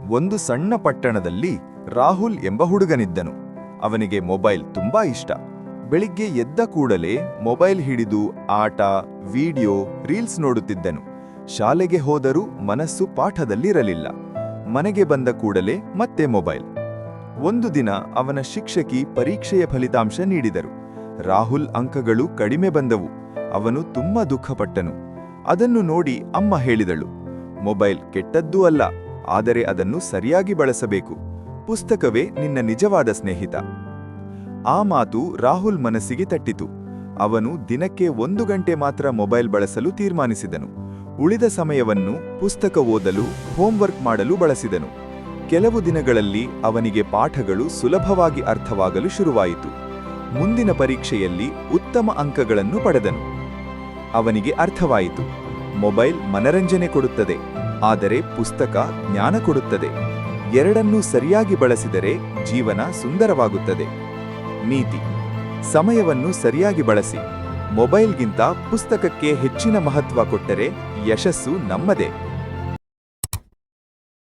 ಒಂದು ಸಣ್ಣ ಪಟ್ಟಣದಲ್ಲಿ ರಾಹುಲ್ ಎಂಬ ಹುಡುಗನಿದ್ದನು. ಅವನಿಗೆ ಮೊಬೈಲ್ ತುಂಬಾ ಇಷ್ಟ. ಬೆಳಿಗ್ಗೆ ಎದ್ದ ಕೂಡಲೇ ಮೊಬೈಲ್ ಹಿಡಿದು ಆಟ, ವಿಡಿಯೋ, ರೀಲ್ಸ್ ನೋಡುತ್ತಿದ್ದನು. ಶಾಲೆಗೆ ಹೋದರೂ ಮನಸ್ಸು ಪಾಠದಲ್ಲಿರಲಿಲ್ಲ. ಮನೆಗೆ ಬಂದ ಕೂಡಲೇ ಮತ್ತೆ ಮೊಬೈಲ್. ಒಂದು ದಿನ ಅವನ ಶಿಕ್ಷಕಿ ಪರೀಕ್ಷೆಯ ಫಲಿತಾಂಶ ನೀಡಿದರು. ರಾಹುಲ್ ಅಂಕಗಳು ಕಡಿಮೆ ಬಂದವು. ಅವನು ತುಂಬಾ ದುಃಖಪಟ್ಟನು. ಅದನ್ನು ನೋಡಿ ಅಮ್ಮ ಹೇಳಿದಳು, ಮೊಬೈಲ್ ಕೆಟ್ಟದ್ದೂ ಅಲ್ಲ, ಆದರೆ ಅದನ್ನು ಸರಿಯಾಗಿ ಬಳಸಬೇಕು. ಪುಸ್ತಕವೇ ನಿನ್ನ ನಿಜವಾದ ಸ್ನೇಹಿತ. ಆ ಮಾತು ರಾಹುಲ್ ಮನಸ್ಸಿಗೆ ತಟ್ಟಿತು. ಅವನು ದಿನಕ್ಕೆ 1 ಗಂಟೆ ಮಾತ್ರ ಮೊಬೈಲ್ ಬಳಸಲು ತೀರ್ಮಾನಿಸಿದನು. ಉಳಿದ ಸಮಯವನ್ನು ಪುಸ್ತಕ ಓದಲು, ಹೋಂವರ್ಕ್ ಮಾಡಲು ಬಳಸಿದನು. ಕೆಲವು ದಿನಗಳಲ್ಲಿ ಅವನಿಗೆ ಪಾಠಗಳು ಸುಲಭವಾಗಿ ಅರ್ಥವಾಗಲು ಶುರುವಾಯಿತು. ಮುಂದಿನ ಪರೀಕ್ಷೆಯಲ್ಲಿ ಉತ್ತಮ ಅಂಕಗಳನ್ನು ಪಡೆದನು. ಅವನಿಗೆ ಅರ್ಥವಾಯಿತು, ಮೊಬೈಲ್ ಮನರಂಜನೆ ಕೊಡುತ್ತದೆ, ಆದರೆ ಪುಸ್ತಕ ಜ್ಞಾನ ಕೊಡುತ್ತದೆ. ಎರಡನ್ನೂ ಸರಿಯಾಗಿ ಬಳಸಿದರೆ ಜೀವನ ಸುಂದರವಾಗುತ್ತದೆ. ನೀತಿ: ಸಮಯವನ್ನು ಸರಿಯಾಗಿ ಬಳಸಿ. ಮೊಬೈಲ್ಗಿಂತ ಪುಸ್ತಕಕ್ಕೆ ಹೆಚ್ಚಿನ ಮಹತ್ವ ಕೊಟ್ಟರೆ ಯಶಸ್ಸು ನಮ್ಮದೇ.